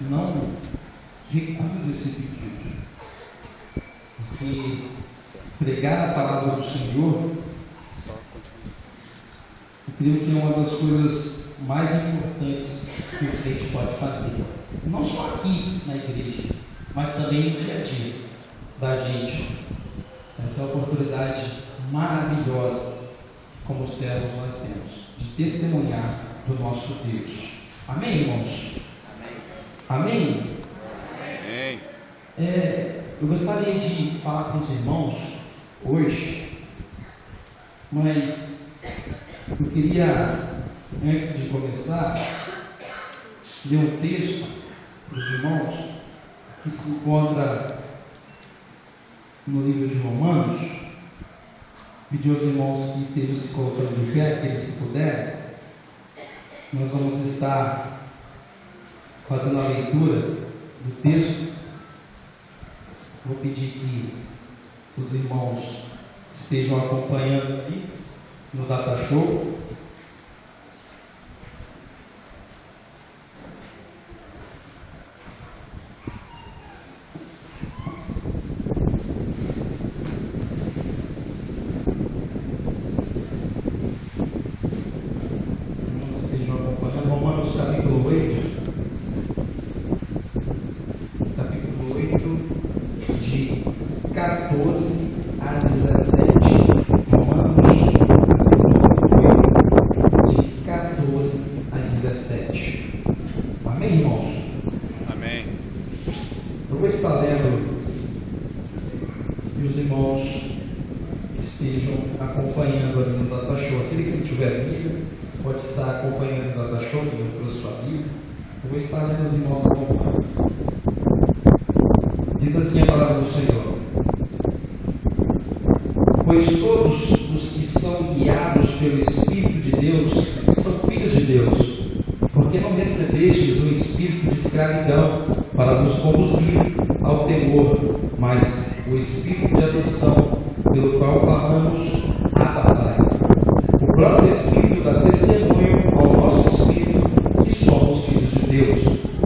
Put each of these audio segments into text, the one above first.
não recuse esse pedido. Porque pregar a palavra do Senhor, eu creio que é uma das coisas mais importantes que o crente pode fazer. Não só aqui na igreja, mas também no dia a dia da gente. Essa é uma oportunidade maravilhosa, como servos nós temos, de testemunhar do nosso Deus. Amém, irmãos? Amém? Amém. Eu gostaria de falar com os irmãos hoje, mas eu queria, antes de começar, ler um texto para os irmãos que se encontra no livro de Romanos. Pedir aos irmãos que estejam se colocando de pé, aqueles que puderem. Nós vamos estar fazendo a leitura do texto. Vou pedir que os irmãos estejam acompanhando aqui no Data Show. Romanos capítulo 8, de 14 a 17. Romanos capítulo 8, de 14 a 17. Amém, irmãos? Amém. Eu vou estar lendo e os irmãos estejam acompanhando ali no Data Show. Aquele que não tiver Bíblia pode estar acompanhando o Data Show pela sua Bíblia. Eu vou estar lendo os irmãos acompanhando. Diz assim a palavra do Senhor: pois todos os que são guiados pelo Espírito de Deus são filhos de Deus, porque não recebestes o espírito de escravidão para nos conduzir ao temor, mas o espírito de adoção, pelo qual clamamos: Abba, Pai. O próprio Espírito dá testemunho ao nosso espírito que somos filhos de Deus.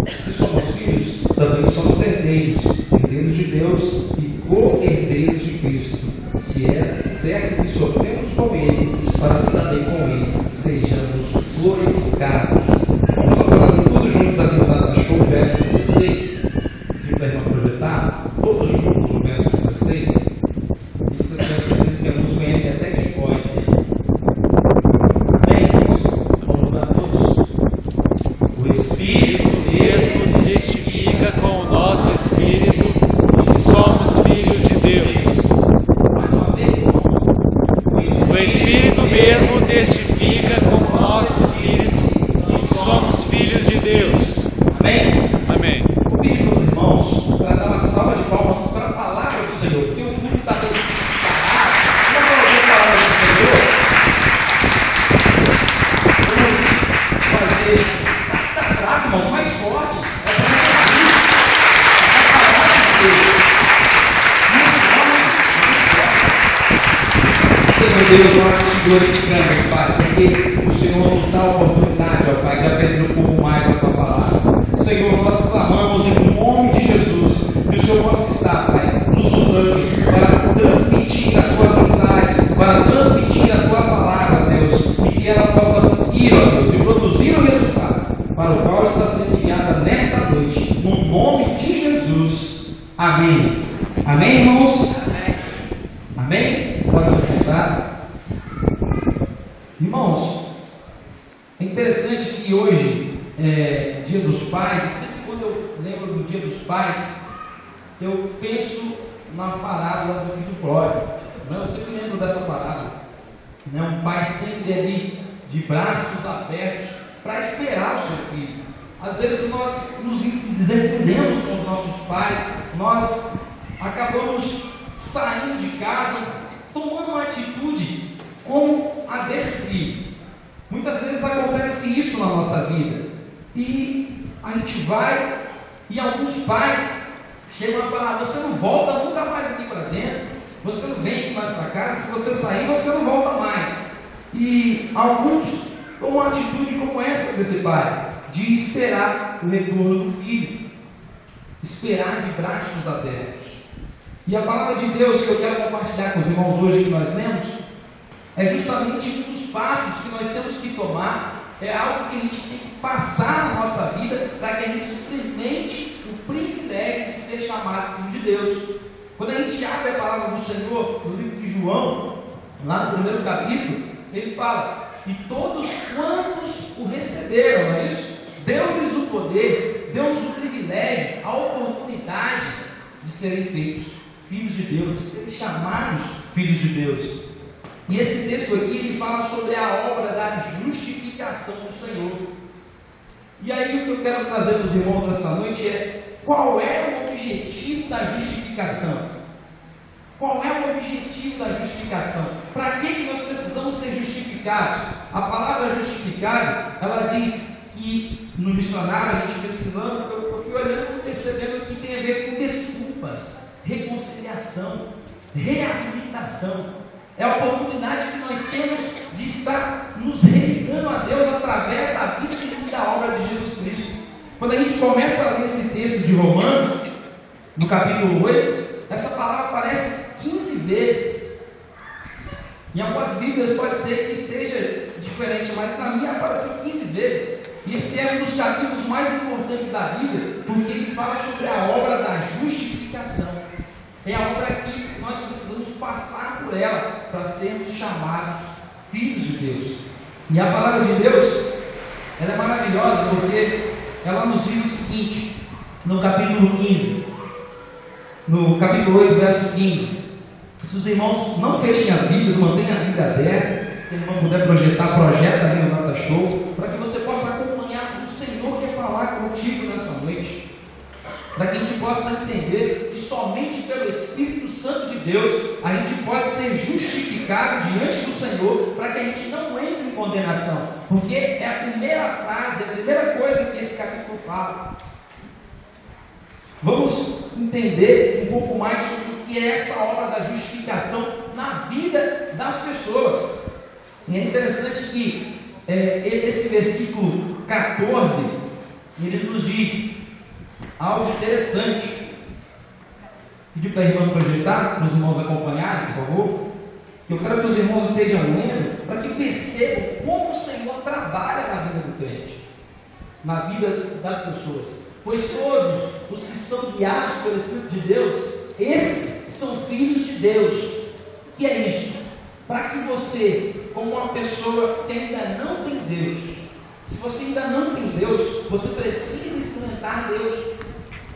Se somos filhos, também somos herdeiros, herdeiros de Deus e co-herdeiros de Cristo, se é certo que sofremos com Ele, para que também com Ele sejamos glorificados. Vamos falar todos juntos ali no Data Show, verso 16, de para irmão projetar, todos juntos no verso 16. Isso é certeza que alguns conhecem até de voz. Amém? Vamos lá todos. O Espírito Mesmo testifica com o nosso espírito que somos filhos de Deus. Mais uma vez, irmão. O Espírito mesmo testifica com o nosso espírito que somos filhos de Deus. Amém? Amém. Eu pedi para os irmãos para dar uma salva de palmas para a palavra do Senhor, porque o culto está todo parado. Vamos ouvir a palavra do Senhor. Vamos fazer. Está fraco, irmãos, mais forte. Senhor Deus, nós te glorificamos, Pai, porque o Senhor nos dá a oportunidade, ó Pai, de aprender um pouco mais da Tua palavra. Senhor, nós clamamos em nome de Jesus, que o Senhor possa estar, Pai, nos usando para transmitir a Tua mensagem, para transmitir a Tua palavra, Deus, e que ela possa ir, ó Deus, e produzir o resultado para o qual está sendo enviada nesta noite, no nome de Jesus. Amém. Amém, irmãos? Amém? Pode se sentar. Irmãos, é interessante que hoje é Dia dos Pais, e sempre quando eu lembro do Dia dos Pais, eu penso na parábola do filho pródigo. Eu sempre lembro dessa parábola. Um pai sempre ali de braços abertos para esperar o seu filho. Às vezes nós nos desentendemos com os nossos pais, nós acabamos saindo de casa, tomando uma atitude como a desse filho. Muitas vezes acontece isso na nossa vida, e a gente vai, e alguns pais chegam a falar: você não volta nunca mais aqui para dentro, você não vem aqui mais para casa, se você sair você não volta mais. E alguns tomam uma atitude como essa desse pai, de esperar o retorno do Filho, esperar de braços abertos. E a palavra de Deus que eu quero compartilhar com os irmãos hoje que nós lemos, é justamente um dos passos que nós temos que tomar, é algo que a gente tem que passar na nossa vida para que a gente experimente o privilégio de ser chamado filho de Deus. Quando a gente abre a palavra do Senhor no livro de João, lá no primeiro capítulo, ele fala: e todos quantos o receberam, não é isso? Deu-lhes o poder, deu-lhes o privilégio, a oportunidade de serem feitos filhos de Deus, de serem chamados filhos de Deus. E esse texto aqui, ele fala sobre a obra da justificação do Senhor. E aí o que eu quero trazer para os irmãos nessa noite é: qual é o objetivo da justificação? Qual é o objetivo da justificação? Para que nós precisamos ser justificados? A palavra justificado, ela diz que no dicionário, a gente pesquisando, eu fui olhando e fui percebendo que tem a ver com desculpas, reconciliação, reabilitação. É a oportunidade que nós temos de estar nos religando a Deus através da vida e da obra de Jesus Cristo. Quando a gente começa a ler esse texto de Romanos, no capítulo 8, essa palavra aparece 15 vezes. Em algumas Bíblias pode ser que esteja diferente, mas na minha apareceu 15 vezes. E esse é um dos capítulos mais importantes da Bíblia, porque ele fala sobre a obra da justificação. É a obra que nós precisamos passar por ela para sermos chamados filhos de Deus. E a palavra de Deus, ela é maravilhosa porque ela nos diz o seguinte, no capítulo 15, no capítulo 8, verso 15: se os irmãos não fechem as Bíblias, mantenham a Bíblia aberta, se o irmão puder projetar, projeta ali no Data Show, para que você possa acompanhar o Senhor quer falar contigo nessa noite, para que a gente possa entender que somente pelo Espírito Santo de Deus a gente pode ser justificado diante do Senhor, para que a gente não entre em condenação, porque é a primeira frase, a primeira coisa que esse capítulo fala. Vamos entender um pouco mais sobre o que é essa obra da justificação na vida das pessoas. E é interessante que esse versículo 14, ele nos diz algo interessante. Pedir para a irmã projetar, para os irmãos acompanharem, por favor. Eu quero que os irmãos estejam lendo, para que percebam como o Senhor trabalha na vida do crente, na vida das pessoas. Pois todos os que são guiados pelo Espírito de Deus, esses são filhos de Deus. O que é isso? Para que você, como uma pessoa que ainda não tem Deus, se você ainda não tem Deus, você precisa experimentar Deus,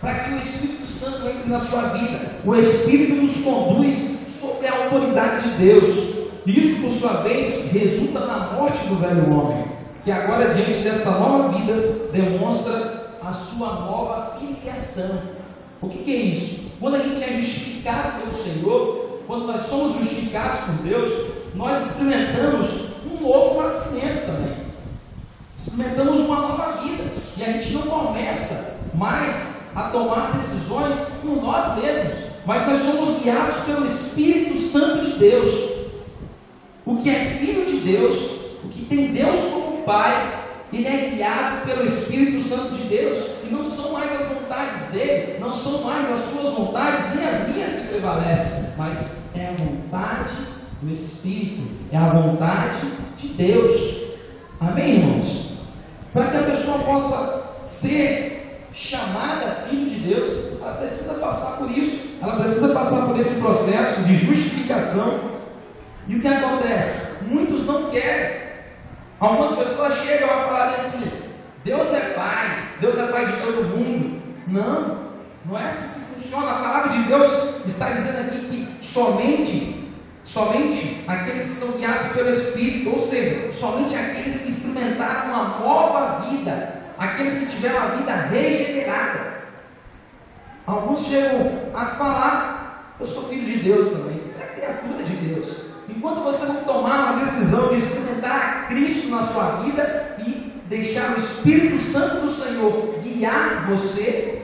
para que o Espírito Santo entre na sua vida. O Espírito nos conduz sobre a autoridade de Deus. Isso, por sua vez, resulta na morte do velho homem, que agora, diante desta nova vida, demonstra a sua nova filiação. O que é isso? Quando a gente é justificado pelo Senhor, quando nós somos justificados por Deus, nós experimentamos um novo nascimento também. Experimentamos uma nova vida. E a gente não começa mais a tomar decisões por nós mesmos, mas nós somos guiados pelo Espírito Santo de Deus. O que é filho de Deus, o que tem Deus como Pai, ele é guiado pelo Espírito Santo de Deus, e não são mais as vontades dele, não são mais as suas vontades, nem as minhas que prevalecem, mas é a vontade do Espírito, é a vontade de Deus. Amém, irmãos? Para que a pessoa possa ser chamada filho de Deus, ela precisa passar por isso, ela precisa passar por esse processo de justificação. E o que acontece? Muitos não querem. Algumas pessoas chegam a falar assim: Deus é Pai de todo mundo. Não é assim que funciona. A palavra de Deus está dizendo aqui que somente aqueles que são guiados pelo Espírito, ou seja, somente aqueles que experimentaram uma nova vida, aqueles que tiveram a vida regenerada. Alguns chegam a falar: eu sou filho de Deus também. Você é criatura de Deus. Enquanto você não tomar uma decisão de experimentar a Cristo na sua vida e deixar o Espírito Santo do Senhor guiar você,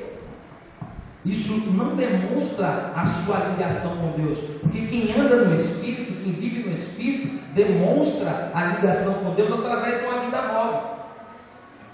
isso não demonstra a sua ligação com Deus. Porque quem anda no Espírito, quem vive no Espírito, demonstra a ligação com Deus através de uma vida nova.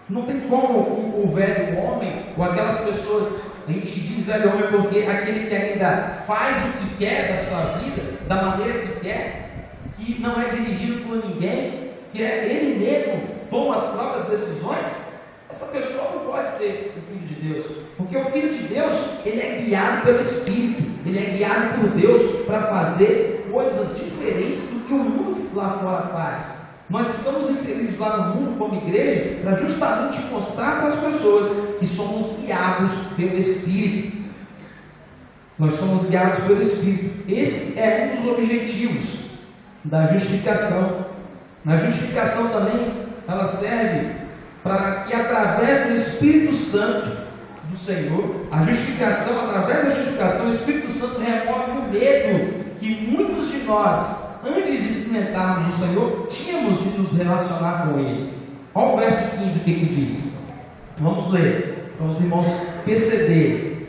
Não tem como o velho homem, ou aquelas pessoas, a gente diz velho homem porque aquele que ainda faz o que quer da sua vida, da maneira que quer, que não é dirigido por ninguém, que é ele mesmo, toma as próprias decisões, essa pessoa não pode ser o Filho de Deus. Porque o Filho de Deus, ele é guiado pelo Espírito, ele é guiado por Deus para fazer coisas diferentes do que o mundo lá fora faz. Nós estamos inseridos lá no mundo como igreja para justamente mostrar para as pessoas que somos guiados pelo Espírito. Nós somos guiados pelo Espírito. Esse é um dos objetivos da justificação. Na justificação também, ela serve para que através do Espírito Santo do Senhor, através da justificação, o Espírito Santo remove o medo que muitos de nós, antes de experimentarmos o Senhor, tínhamos de nos relacionar com Ele. Olha o verso 15, o que diz. Vamos ler, para os irmãos perceberem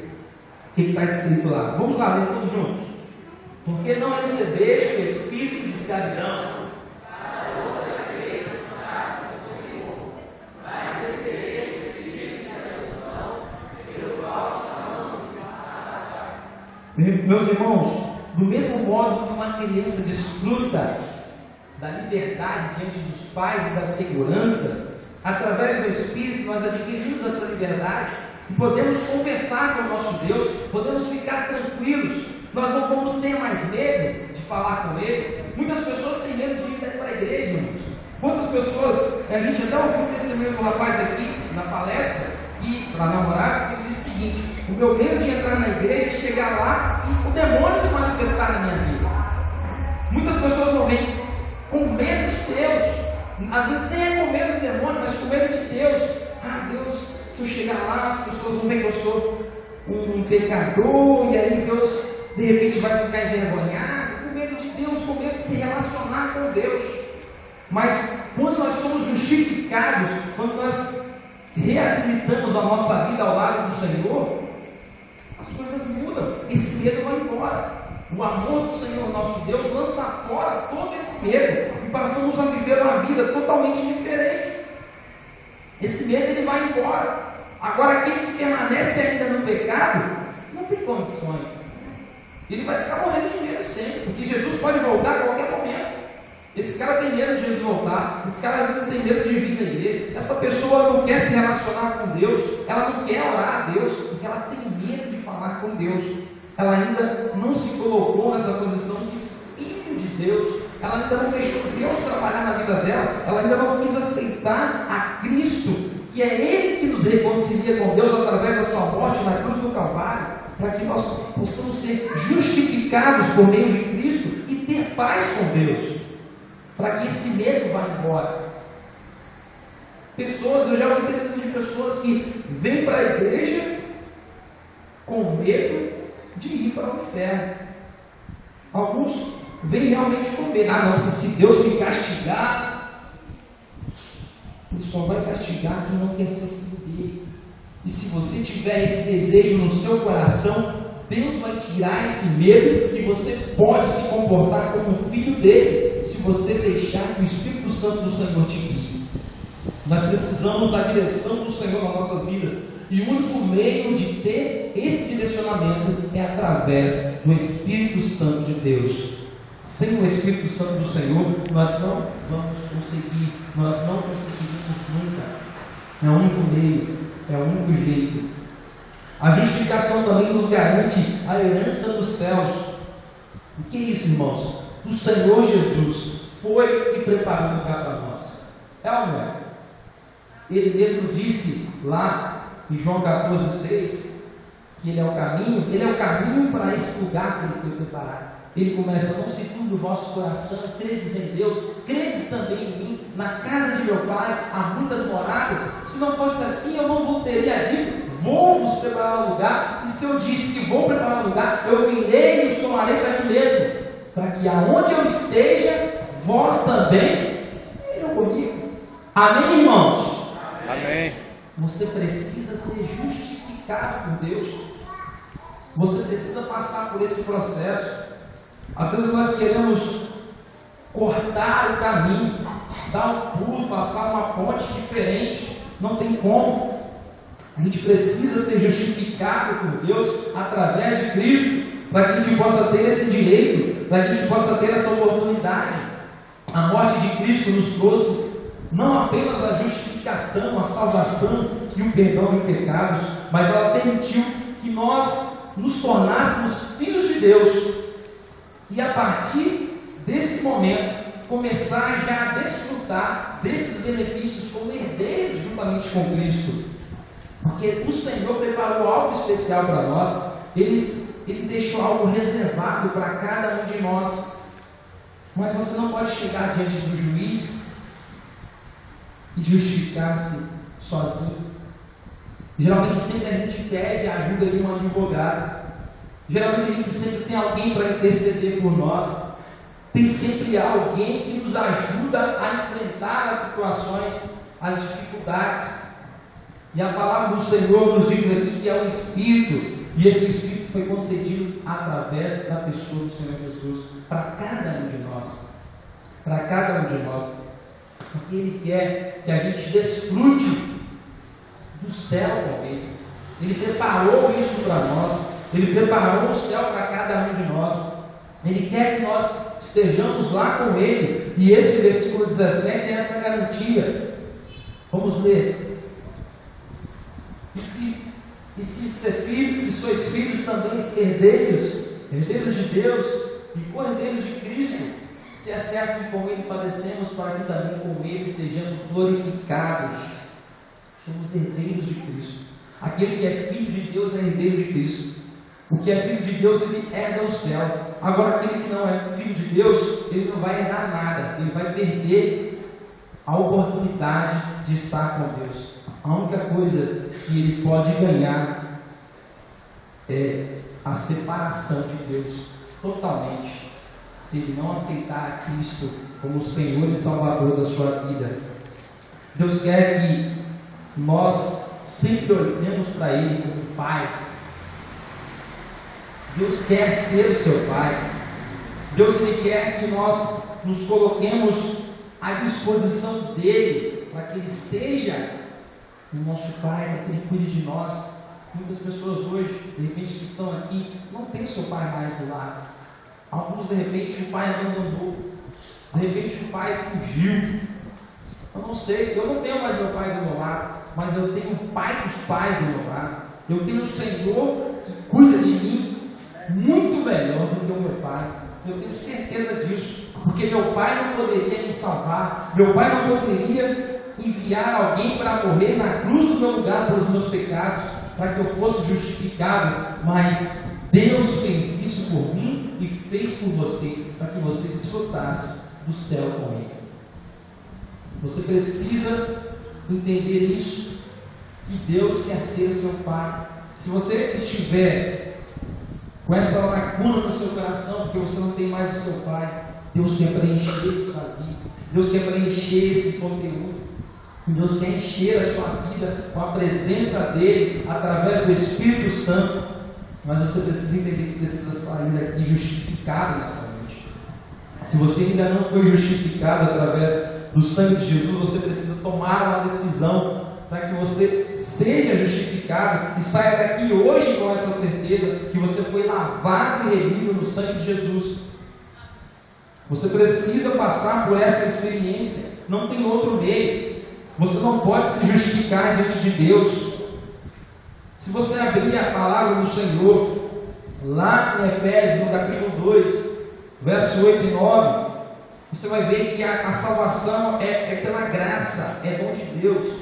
o que está escrito lá. Vamos lá, ler todos juntos. Porque não recebeste o espírito de escravidão, meus irmãos, do mesmo modo que uma criança desfruta da liberdade diante dos pais e da segurança, através do Espírito nós adquirimos essa liberdade e podemos conversar com o nosso Deus, podemos ficar tranquilos, nós não vamos ter mais medo de falar com Ele. Muitas pessoas têm medo de ir para a igreja, irmãos. Quantas pessoas, a gente até ouviu o testemunho do rapaz aqui na palestra, e para namorados, ele disse o seguinte: o meu medo de entrar na igreja é chegar lá e o demônio se manifestar na minha vida. Muitas pessoas vão vir com medo de Deus, às vezes nem é com medo do demônio, mas com medo de Deus. Ah, Deus, se eu chegar lá, as pessoas vão ver que eu sou um pecador, e aí Deus de repente vai ficar envergonhado. Com medo de Deus, com medo de se relacionar com Deus. Mas quando nós somos justificados, quando nós reabilitamos a nossa vida ao lado do Senhor, as coisas mudam, esse medo vai embora. O amor do Senhor, nosso Deus, lança fora todo esse medo e passamos a viver uma vida totalmente diferente. Esse medo ele vai embora. Agora, aquele que permanece ainda no pecado não tem condições, ele vai ficar morrendo de medo sempre, porque Jesus pode voltar a qualquer momento. Esse cara tem medo de Jesus voltar, esse cara às vezes tem medo de vir na igreja, essa pessoa não quer se relacionar com Deus, ela não quer orar a Deus, porque ela tem medo de falar com Deus, ela ainda não se colocou nessa posição de filho de Deus, ela ainda não deixou Deus trabalhar na vida dela, ela ainda não quis aceitar a Cristo, que é Ele que nos reconcilia com Deus através da sua morte na cruz do Calvário, para que nós possamos ser justificados por meio de Cristo e ter paz com Deus, para que esse medo vá embora. Eu já ouvi testemunho de pessoas que vêm para a igreja com medo de ir para o inferno. Alguns vêm realmente com medo. Ah, não, porque se Deus me castigar, Ele só vai castigar quem não quer ser filho dele. E se você tiver esse desejo no seu coração, Deus vai tirar esse medo e você pode se comportar como filho dele, se você deixar que o Espírito Santo do Senhor te guie. Nós precisamos da direção do Senhor nas nossas vidas, e o único meio de ter esse direcionamento é através do Espírito Santo de Deus. Sem o Espírito Santo do Senhor, nós não vamos conseguir, nós não conseguiremos nunca. É o único meio, é o único jeito. A justificação também nos garante a herança dos céus. O que é isso, irmãos? O Senhor Jesus foi e preparou um lugar para nós. É ou não é? Ele mesmo disse lá em João 14,6 que Ele é o caminho para esse lugar que Ele foi preparado. Ele começa: não se turbe o vosso coração, credes em Deus, credes também em mim. Na casa de meu Pai há muitas moradas. Se não fosse assim, eu não vos teria dito: vou vos preparar um lugar. E se eu disse que vou preparar um lugar, eu virei e os tomarei para mim mesmo, para que aonde eu esteja, vós também estejam comigo. Amém, irmãos? Amém. Você precisa ser justificado por Deus. Você precisa passar por esse processo. Às vezes nós queremos cortar o caminho, dar um pulo, passar uma ponte diferente. Não tem como. A gente precisa ser justificado por Deus através de Cristo, para que a gente possa ter esse direito, para que a gente possa ter essa oportunidade. A morte de Cristo nos trouxe não apenas a justificação, a salvação e o perdão de pecados, mas ela permitiu que nós nos tornássemos filhos de Deus. E a partir desse momento, começar já a desfrutar desses benefícios como herdeiros juntamente com Cristo. Porque o Senhor preparou algo especial para nós. Ele deixou algo reservado para cada um de nós. Mas você não pode chegar diante do juiz e justificar-se sozinho. Geralmente sempre a gente pede a ajuda de um advogado. Geralmente a gente sempre tem alguém para interceder por nós. Tem sempre alguém que nos ajuda a enfrentar as situações, as dificuldades. E a palavra do Senhor nos diz aqui que é o Espírito. E esse Espírito foi concedido através da pessoa do Senhor Jesus para cada um de nós. Para cada um de nós. Porque Ele quer que a gente desfrute do céu com Ele. Ele preparou isso para nós. Ele preparou o céu para cada um de nós. Ele quer que nós estejamos lá com Ele. E esse versículo 17 é essa garantia. Vamos ler. E se ser filhos, se sois filhos também herdeiros, herdeiros de Deus e co-herdeiros de Cristo, se é certo que com Ele padecemos, para que também com Ele sejamos glorificados. Somos herdeiros de Cristo. Aquele que é filho de Deus é herdeiro de Cristo. O que é filho de Deus, ele herda o céu. Agora, aquele que não é filho de Deus, ele não vai herdar nada. Ele vai perder a oportunidade de estar com Deus. A única coisa que ele pode ganhar é a separação de Deus totalmente, se ele não aceitar a Cristo como Senhor e Salvador da sua vida. Deus quer que nós sempre olhemos para Ele como Pai. Deus quer ser o seu Pai. Deus Ele quer que nós nos coloquemos à disposição dEle, para que Ele seja o nosso Pai, para que Ele cuide de nós. Muitas pessoas hoje, de repente, que estão aqui, não tem o seu pai mais do lado. Alguns, de repente, o pai abandonou. De repente, o pai fugiu. Eu não sei, eu não tenho mais meu pai do meu lado, mas eu tenho o Pai dos pais do meu lado. Eu tenho o Senhor que cuida de mim muito melhor do que o meu pai. Eu tenho certeza disso, porque meu pai não poderia me salvar. Meu pai não poderia enviar alguém para morrer na cruz do meu lugar pelos meus pecados, para que eu fosse justificado, mas Deus fez isso por mim e fez por você, para que você desfrutasse do céu com Ele. Você precisa entender isso, que Deus quer ser o seu Pai. Se você estiver com essa lacuna no seu coração, porque você não tem mais o seu Pai, Deus quer preencher esse vazio, Deus quer preencher esse conteúdo. Deus quer encher a sua vida com a presença dEle, através do Espírito Santo. Mas você precisa entender que precisa sair daqui justificado nessa noite. Se você ainda não foi justificado através do sangue de Jesus, você precisa tomar uma decisão para que você seja justificado e saia daqui hoje com essa certeza que você foi lavado e remido no sangue de Jesus. Você precisa passar por essa experiência. Não tem outro meio. Você não pode se justificar diante de Deus. Se você abrir a palavra do Senhor, lá em Efésios, no capítulo 2, verso 8 e 9, você vai ver que a salvação é pela graça, é dom de Deus.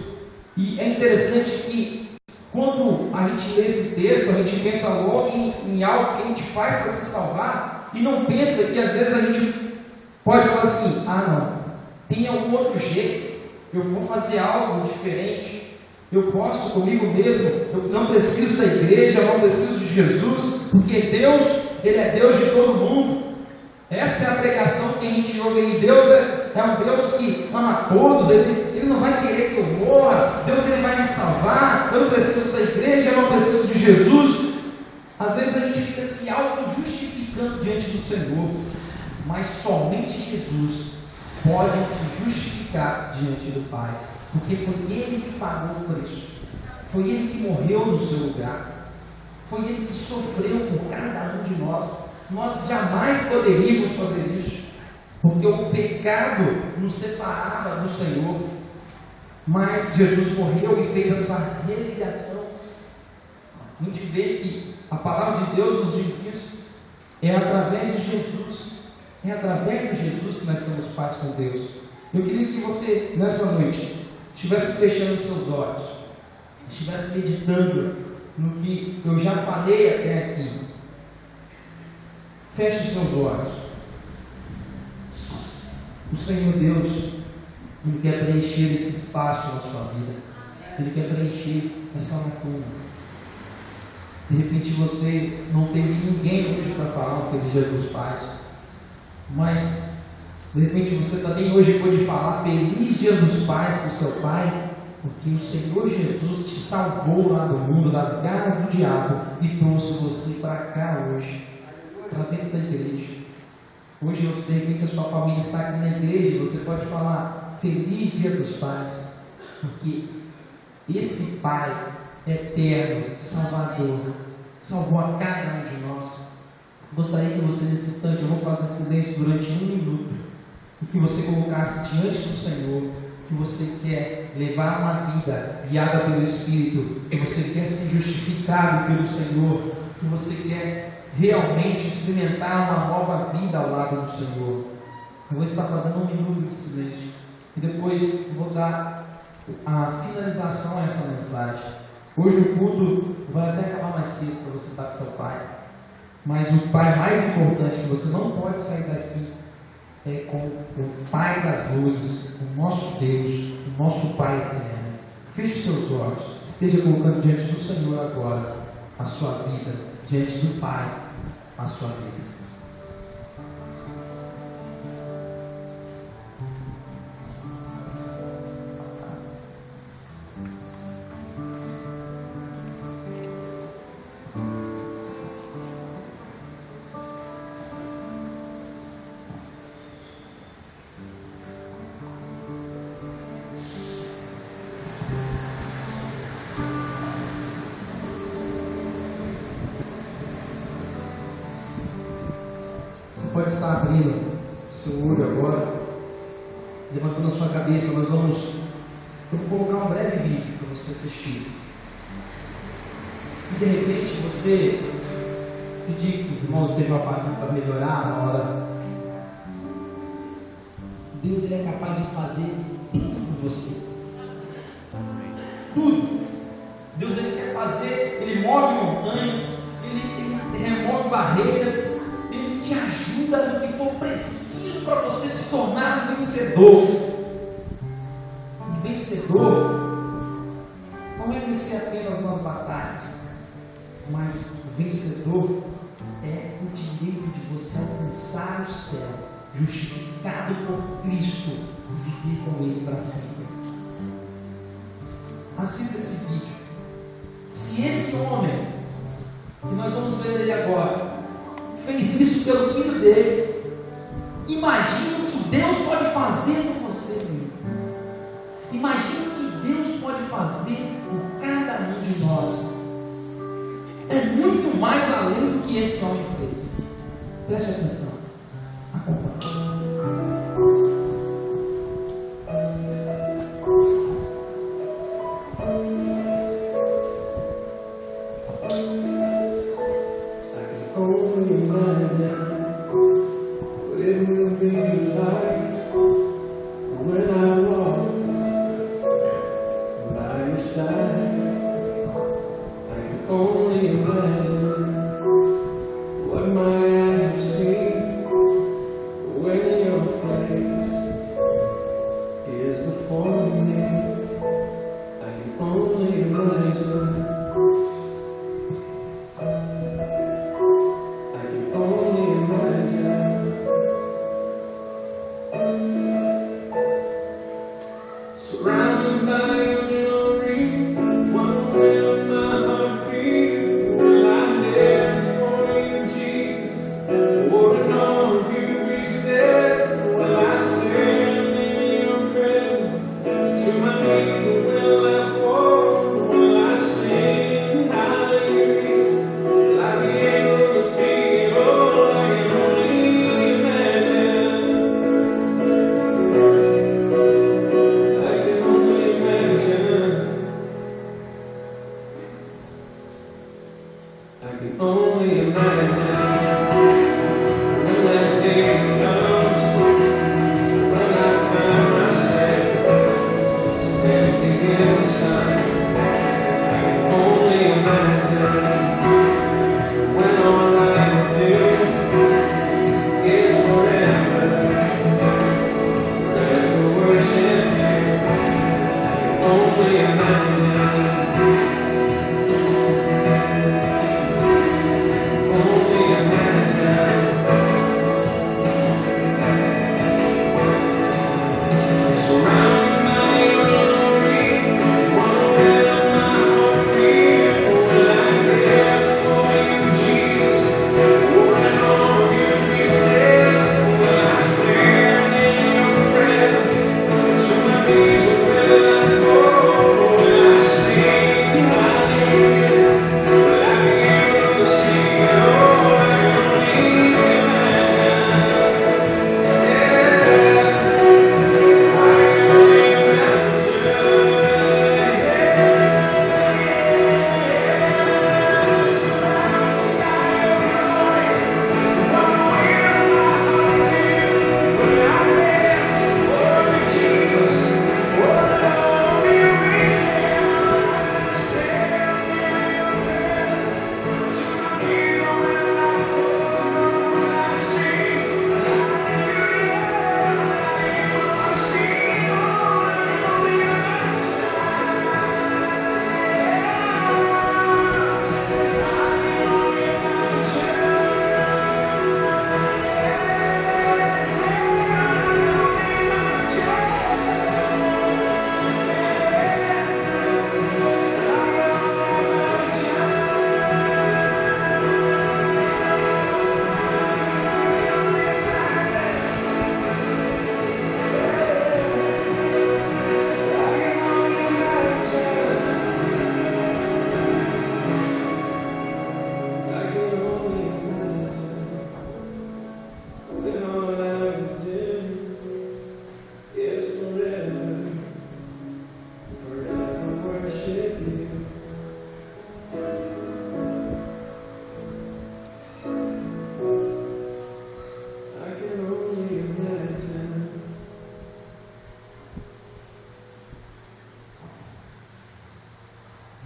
E é interessante que, quando a gente lê esse texto, a gente pensa logo em algo que a gente faz para se salvar, e não pensa que às vezes a gente pode falar assim: ah, não, tem algum outro jeito. Eu vou fazer algo diferente. Eu posso comigo mesmo. Eu não preciso da igreja, eu não preciso de Jesus, porque Deus, Ele é Deus de todo mundo. Essa é a pregação que a gente ouve aí. Deus é um Deus que ama todos. Ele não vai querer que eu morra. Deus, Ele vai me salvar. Eu não preciso da igreja, eu não preciso de Jesus. Às vezes a gente fica se auto-justificando diante do Senhor, mas somente Jesus pode te justificar diante do Pai. Porque foi Ele que pagou o preço. Foi Ele que morreu no seu lugar. Foi Ele que sofreu por cada um de nós. Nós jamais poderíamos fazer isso, porque o pecado nos separava do Senhor. Mas Jesus morreu e fez essa religação. A gente vê que a palavra de Deus nos diz isso. É através de Jesus. É através de Jesus que nós temos paz com Deus. Eu queria que você, nessa noite, estivesse fechando os seus olhos, estivesse meditando no que eu já falei até aqui. Feche os seus olhos. O Senhor Deus, Ele quer preencher esse espaço na sua vida. Ele quer preencher essa lacuna. De repente você não teve ninguém hoje para falar o Feliz Dia dos Pais, mas de repente você também hoje pode falar Feliz Dia dos Pais com seu pai, porque o Senhor Jesus te salvou lá do mundo, das garras do diabo, e trouxe você para cá hoje, para dentro da igreja. Hoje, de repente, a sua família está aqui na igreja e você pode falar Feliz Dia dos Pais, porque esse Pai eterno, Salvador, salvou a cada um de nós. Gostaria que você, nesse instante, eu vou fazer silêncio durante 1 minuto, e que você colocasse diante do Senhor que você quer levar uma vida guiada pelo Espírito, que você quer ser justificado pelo Senhor, que você quer realmente experimentar uma nova vida ao lado do Senhor. Eu vou estar fazendo 1 minuto de silêncio e depois vou dar a finalização a essa mensagem. Hoje o culto vai até acabar mais cedo para você estar com seu pai, mas o pai mais importante que você não pode sair daqui é com o Pai das luzes, o nosso Deus, o nosso Pai eterno. Feche seus olhos, esteja colocando diante do Senhor agora a sua vida, diante do Pai, a sua vida. Pode estar abrindo seu olho agora, levantando a sua cabeça. Eu vou colocar um breve vídeo para você assistir. E de repente você pedir que os irmãos estejam apagando para melhorar na hora. Deus, Ele é capaz de fazer tudo por você. Tudo. Deus, Ele quer fazer, Ele move montanhas, Ele remove barreiras, Ele te ajuda no que for preciso para você se tornar um vencedor. Um vencedor não é vencer apenas nas batalhas, mas o vencedor é o direito de você alcançar o céu, justificado por Cristo, e viver com Ele para sempre. Assista esse vídeo. Se esse homem, que nós vamos ver ele agora, fez isso pelo filho dele, imagine o que Deus pode fazer por você, amigo. Imagine o que Deus pode fazer por cada um de nós. É muito mais além do que esse homem fez. Preste atenção. Acompanhe. To my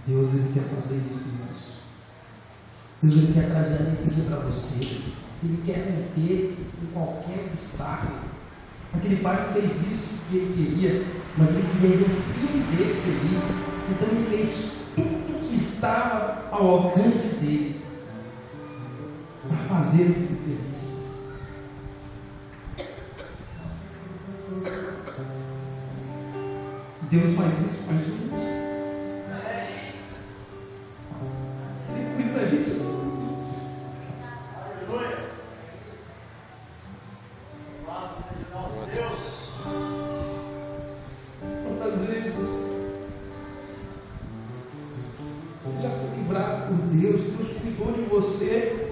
Deus, Ele quer fazer isso, irmãos. Deus, Ele quer trazer alegria para você. Ele quer romper em qualquer obstáculo. Aquele pai que fez isso que ele queria, mas ele queria ver o filho dele feliz. Então ele fez tudo que estava ao alcance dele para fazer o filho feliz. Deus faz isso com a gente. Ele cuida da gente assim. Aleluia. Louvado seja o nosso Deus. Quantas vezes você já foi livrado por Deus? Deus cuidou de você.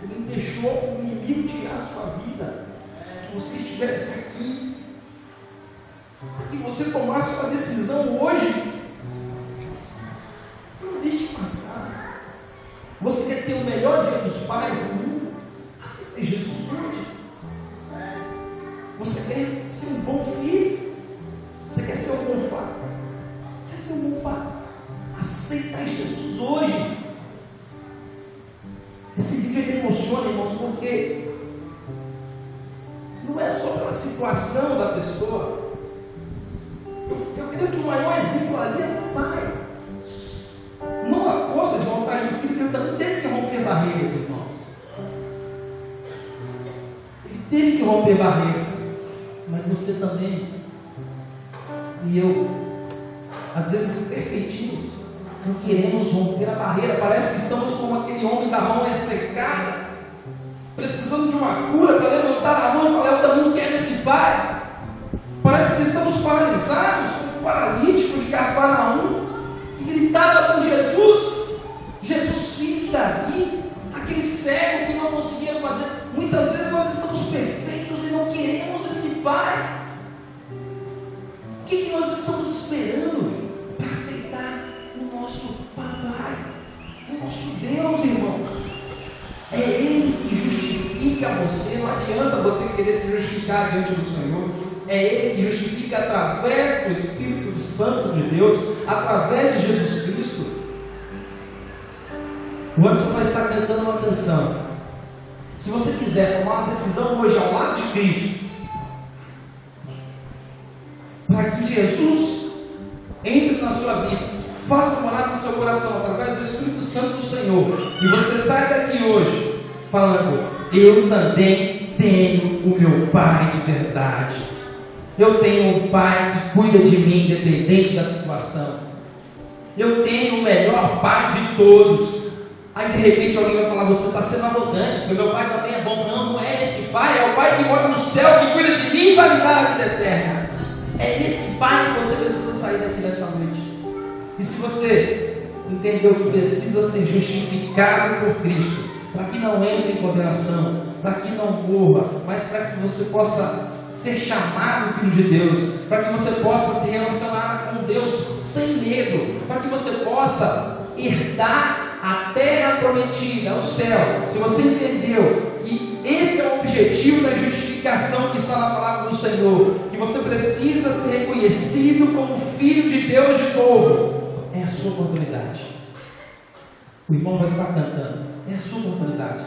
Ele não deixou o inimigo tirar a sua vida. Que você estivesse aqui. Que você tomasse uma decisão hoje. Não deixe passar. Você quer ter o melhor dia dos pais do mundo? Aceita Jesus hoje. Você quer ser um bom filho? Você quer ser um bom pai? Quer ser um bom pai? Aceita Jesus hoje. Esse vídeo me emociona, irmãos, porque não é só pela situação da pessoa. Eu creio que o maior exemplo ali é o pai. Não a força de vontade do filho, que ele também teve que romper barreiras, irmãos. Ele teve que romper barreiras. Mas você também, e eu, às vezes perfeitinhos, não queremos romper a barreira. Parece que estamos como aquele homem da mão ressecada, precisando de uma cura para levantar a mão e falar: eu também quero esse pai. Parece que estamos paralisados, como o paralítico de Cafarnaum, que gritava com Jesus, Jesus, filho de Davi, aquele cego que não conseguia fazer. Muitas vezes nós estamos perfeitos e não queremos esse pai. O que nós estamos esperando para aceitar o nosso papai, o nosso Deus, irmãos? É Ele que justifica você. Não adianta você querer se justificar diante do Senhor. É Ele que justifica através do Espírito Santo de Deus, através de Jesus Cristo. O Anderson vai estar cantando uma canção. Se você quiser tomar uma decisão hoje ao lado de Cristo, para que Jesus entre na sua vida, faça morar no seu coração através do Espírito Santo do Senhor, e você sai daqui hoje falando: eu também tenho o meu Pai de verdade. Eu tenho um Pai que cuida de mim independente da situação. Eu tenho o melhor Pai de todos. Aí de repente alguém vai falar: você está sendo arrogante, porque meu Pai também é bom. Não, não é esse Pai, é o Pai que mora no céu, que cuida de mim e vai me dar a vida eterna. É esse Pai que você precisa sair daqui nessa noite. E se você entendeu que precisa ser justificado por Cristo, para que não entre em condenação, para que não morra, mas para que você possa ser chamado filho de Deus, para que você possa se relacionar com Deus sem medo, para que você possa herdar a terra prometida, o céu. Se você entendeu que esse é o objetivo da justificação que está na palavra do Senhor, que você precisa ser reconhecido como filho de Deus de novo, é a sua oportunidade. O irmão vai estar cantando, é a sua oportunidade.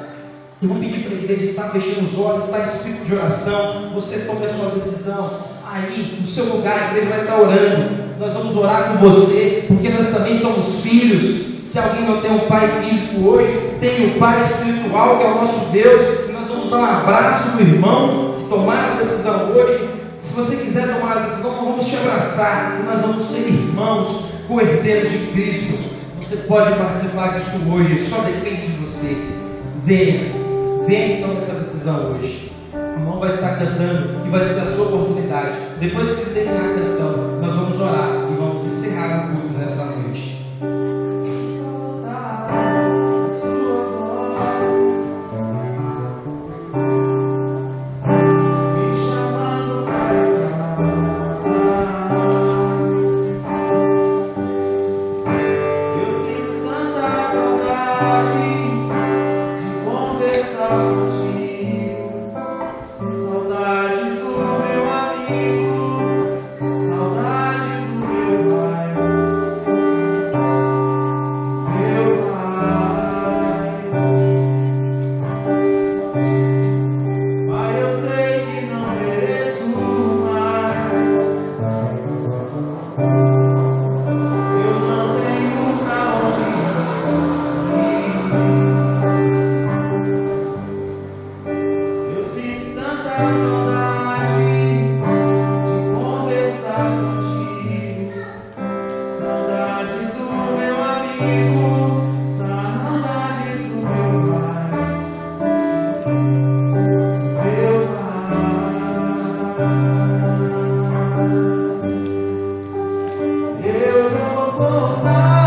Eu vou pedir para a igreja estar fechando os olhos, estar em espírito de oração. Você tome a sua decisão. Aí, no seu lugar, a igreja vai estar orando. Nós vamos orar com você, porque nós também somos filhos. Se alguém não tem um pai físico hoje, tem o pai espiritual, que é o nosso Deus. E nós vamos dar um abraço no irmão que tomaram a decisão hoje. Se você quiser tomar a decisão, nós vamos te abraçar. E nós vamos ser irmãos, co-herdeiros de Cristo. Você pode participar disso hoje, só depende de você. Venha e tome essa decisão hoje. O irmão vai estar cantando e vai ser a sua oportunidade. Depois que terminar a canção, nós vamos orar e vamos encerrar o culto nessa noite. Eu vou voltar.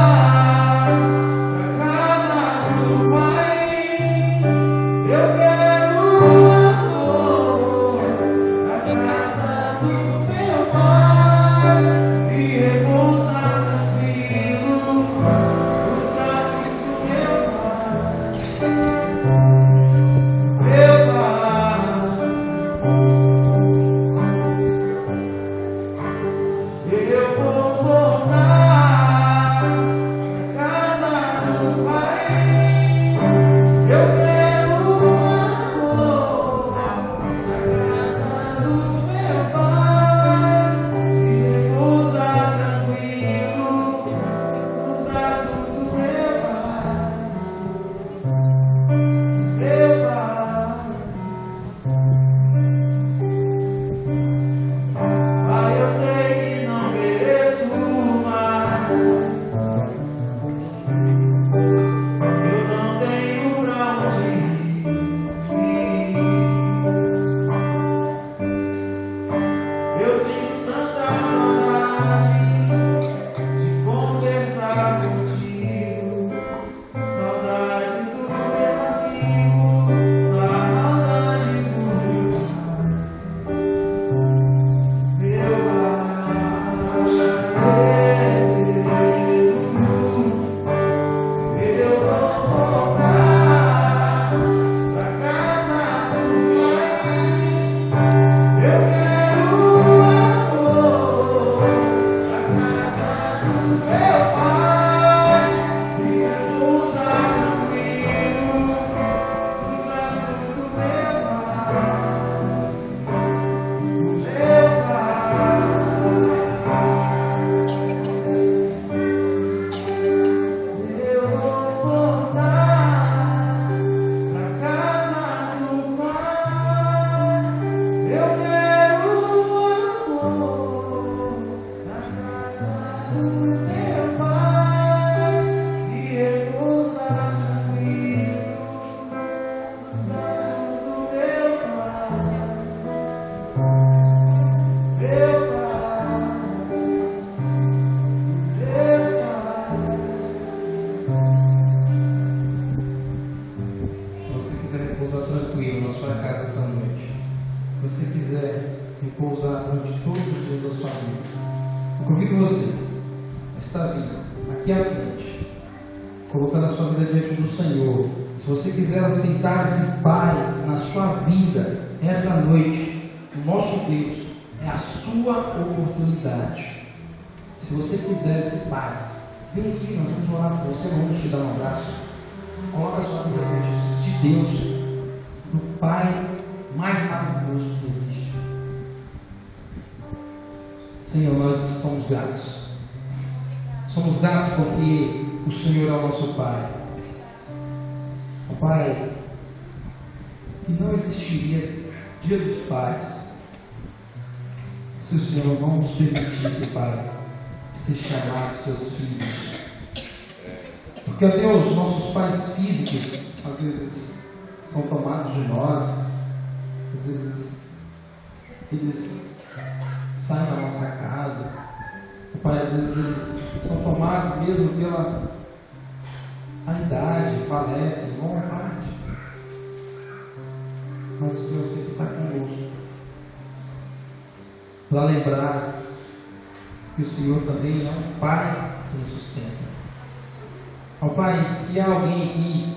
está vindo aqui à frente, colocando a sua vida diante do Senhor, se você quiser aceitar esse Pai na sua vida, essa noite, o nosso Deus é a sua oportunidade. Se você quiser esse Pai, vem aqui, nós vamos orar por você, vamos te dar um abraço. Coloca a sua vida diante de Deus, do Pai mais maravilhoso que existe. Senhor, nós somos gratos. Somos gratos porque o Senhor é o nosso Pai. Ó Pai, que não existiria Dia dos Pais se o Senhor não nos permitisse, Pai, ser chamados seus filhos. Porque, ó Deus, nossos pais físicos às vezes são tomados de nós, às vezes eles saem da nossa casa, Pai, às vezes eles são tomados mesmo pela idade, falecem, vão à parte. Mas o Senhor sempre está conosco, para lembrar que o Senhor também é um Pai que nos sustenta. Ó Pai, se há alguém aqui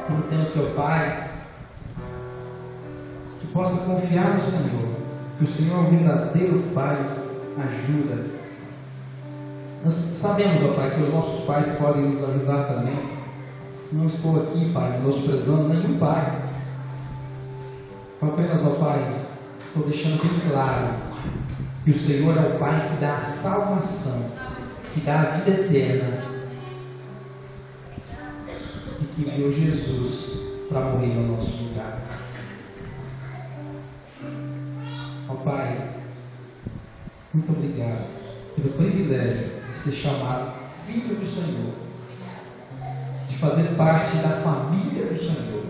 que não tem o seu Pai, que possa confiar no Senhor, que o Senhor é o verdadeiro Pai, ajuda. Nós sabemos, ó Pai, que os nossos pais podem nos ajudar também. Não estou aqui, Pai, menosprezando nenhum pai. Apenas, ó Pai, estou deixando bem claro que o Senhor é o Pai que dá a salvação, que dá a vida eterna, e que enviou Jesus para morrer no nosso lugar. Ó Pai, muito obrigado pelo privilégio de ser chamado filho do Senhor, de fazer parte da família do Senhor.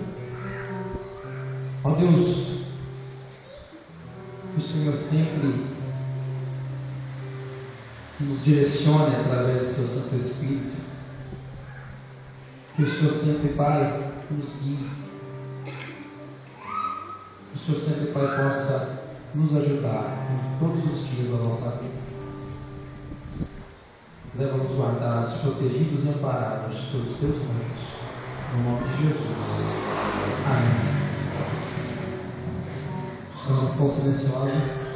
Ó Deus, que o Senhor sempre nos direcione através do seu Santo Espírito, que o Senhor sempre, Pai, nos guie, que o Senhor sempre, Pai, possa nos ajudar em todos os dias da nossa vida. Leva-nos guardados, protegidos e amparados pelos teus anjos, no nome de Jesus. Amém. Oração silenciosa.